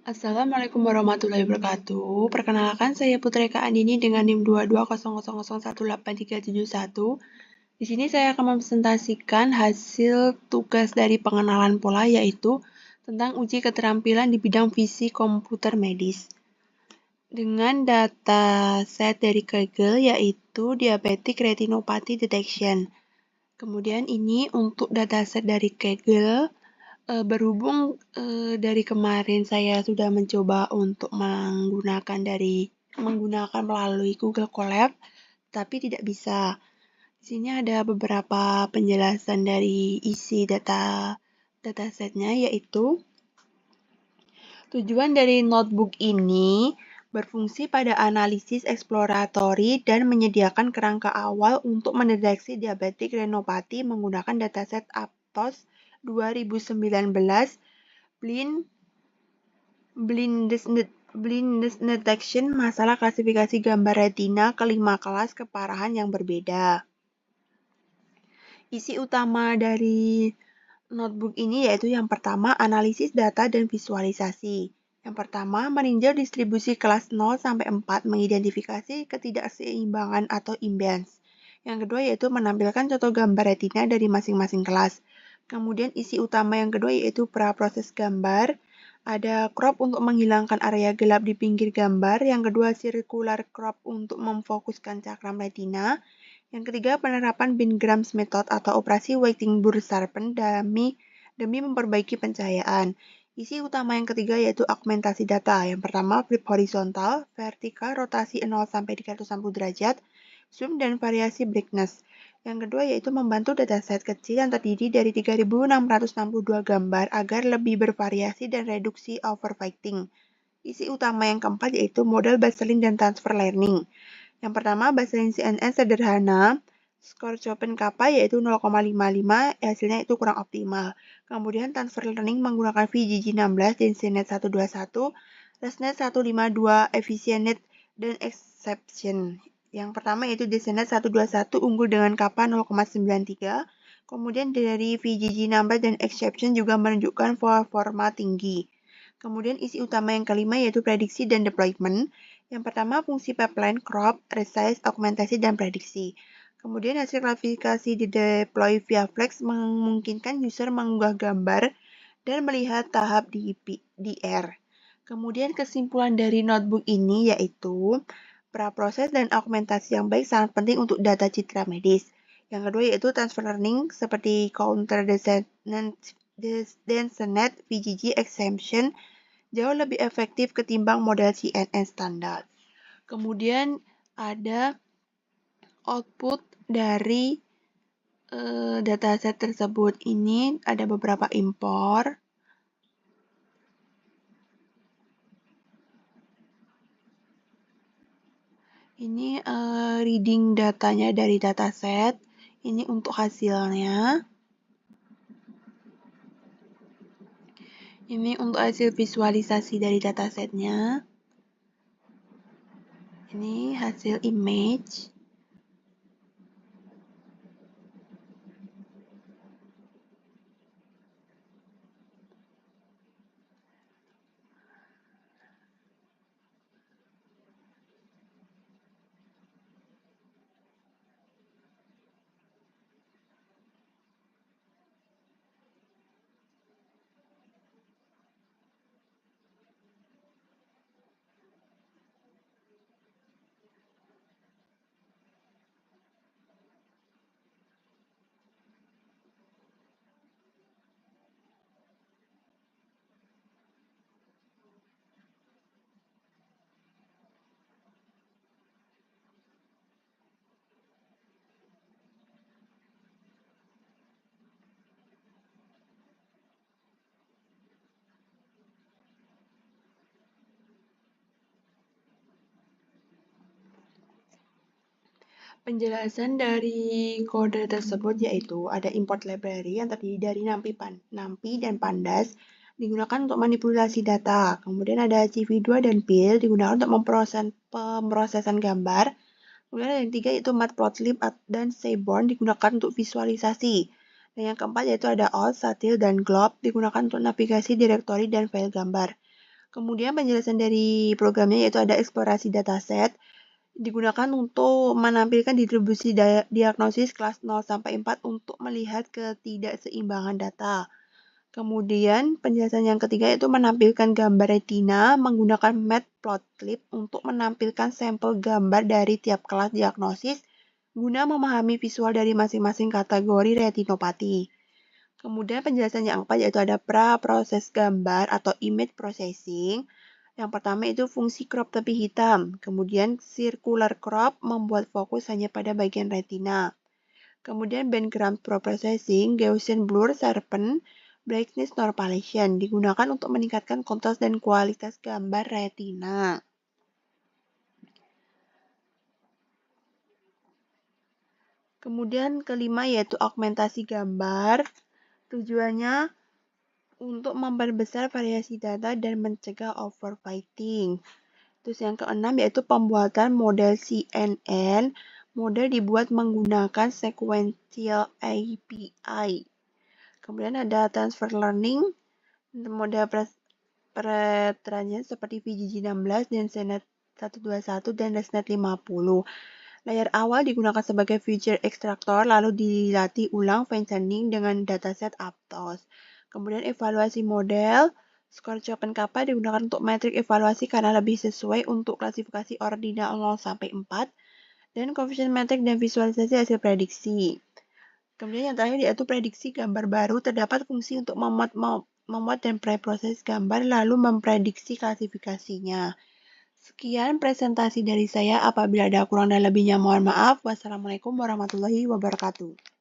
Assalamualaikum warahmatullahi wabarakatuh. Perkenalkan, saya Putrika Andini dengan NIM 2200018371. Di sini saya akan mempresentasikan hasil tugas dari pengenalan pola, yaitu tentang uji keterampilan di bidang fisik komputer medis. Dengan data set dari Kegel, yaitu diabetic retinopathy detection. Kemudian ini untuk dataset dari Kegel. Berhubung dari kemarin saya sudah mencoba untuk menggunakan melalui Google Colab, tapi tidak bisa. Di sini ada beberapa penjelasan dari isi datasetnya, yaitu tujuan dari notebook ini berfungsi pada analisis eksploratory dan menyediakan kerangka awal untuk mendeteksi diabetic retinopathy menggunakan dataset Aptos 2019 blindness detection masalah klasifikasi gambar retina ke 5 kelas keparahan yang berbeda. Isi utama dari notebook ini yaitu yang pertama, analisis data dan visualisasi. Yang pertama, meninjau distribusi kelas 0 sampai 4, mengidentifikasi ketidakseimbangan atau imbalance. Yang kedua yaitu menampilkan contoh gambar retina dari masing-masing kelas. Kemudian isi utama yang kedua yaitu pra-proses gambar. Ada crop untuk menghilangkan area gelap di pinggir gambar. Yang kedua, circular crop untuk memfokuskan cakram retina. Yang ketiga, penerapan Bingrams method atau operasi weighting burst sharpen demi memperbaiki pencahayaan. Isi utama yang ketiga yaitu augmentasi data. Yang pertama, flip horizontal, vertikal, rotasi 0 sampai 360 derajat, zoom dan variasi brightness. Yang kedua yaitu membantu dataset kecil yang terdiri dari 3.662 gambar agar lebih bervariasi dan reduksi overfitting. Isi utama yang keempat yaitu model baseline dan transfer learning. Yang pertama, baseline CNN sederhana, skor Chopin Kappa yaitu 0,55, hasilnya itu kurang optimal. Kemudian transfer learning menggunakan VGG16 dan CNET 121, ResNet 152, Efficient dan Exception. Yang pertama yaitu DCNet 121 unggul dengan kappa 0,93. Kemudian dari VGG16 dan Exception juga menunjukkan performa tinggi. Kemudian isi utama yang kelima yaitu prediksi dan deployment. Yang pertama fungsi pipeline, crop, resize, augmentasi, dan prediksi. Kemudian hasil klasifikasi di deploy via Flex memungkinkan user mengunggah gambar dan melihat tahap di R. Kemudian kesimpulan dari notebook ini yaitu pra-proses dan augmentasi yang baik sangat penting untuk data citra medis. Yang kedua yaitu transfer learning seperti counter densenet, VGG, exemption jauh lebih efektif ketimbang model CNN standar. Kemudian ada output dari dataset tersebut. Ini ada beberapa impor. Ini reading datanya dari dataset. Ini untuk hasilnya. Ini untuk hasil visualisasi dari datasetnya. Ini hasil image. Penjelasan dari kode tersebut yaitu ada import library yang terdiri dari NumPy dan Pandas digunakan untuk manipulasi data. Kemudian ada CV2 dan PIL digunakan untuk pemrosesan gambar. Kemudian ada yang ketiga yaitu Matplotlib dan Seaborn digunakan untuk visualisasi. Dan yang keempat yaitu ada Alt, Satil, dan Glob digunakan untuk navigasi direktori dan file gambar. Kemudian penjelasan dari programnya yaitu ada eksplorasi dataset, digunakan untuk menampilkan distribusi diagnosis kelas 0 sampai 4 untuk melihat ketidakseimbangan data. Kemudian penjelasan yang ketiga yaitu menampilkan gambar retina menggunakan matplotlib untuk menampilkan sampel gambar dari tiap kelas diagnosis guna memahami visual dari masing-masing kategori retinopati. Kemudian penjelasan yang keempat yaitu ada pra-proses gambar atau image processing. Yang pertama itu fungsi crop tepi hitam, kemudian circular crop membuat fokus hanya pada bagian retina. Kemudian background processing, Gaussian blur, sharpen, brightness normalization digunakan untuk meningkatkan kontras dan kualitas gambar retina. Kemudian kelima yaitu augmentasi gambar. Tujuannya untuk memperbesar variasi data dan mencegah overfitting. Terus yang keenam yaitu pembuatan model CNN. Model dibuat menggunakan sequential API. Kemudian ada transfer learning, model pretrainnya seperti VGG16, DenseNet 121, dan ResNet 50. Layar awal digunakan sebagai feature extractor, lalu dilatih ulang fine tuning dengan dataset Aptos. Kemudian evaluasi model, skor Chopin Kappa digunakan untuk metrik evaluasi karena lebih sesuai untuk klasifikasi ordinal 0 sampai 4 dan koefisien metrik dan visualisasi hasil prediksi. Kemudian yang terakhir yaitu prediksi gambar baru, terdapat fungsi untuk memuat dan preproses gambar lalu memprediksi klasifikasinya. Sekian presentasi dari saya. Apabila ada kurang dan lebihnya mohon maaf. Wassalamualaikum warahmatullahi wabarakatuh.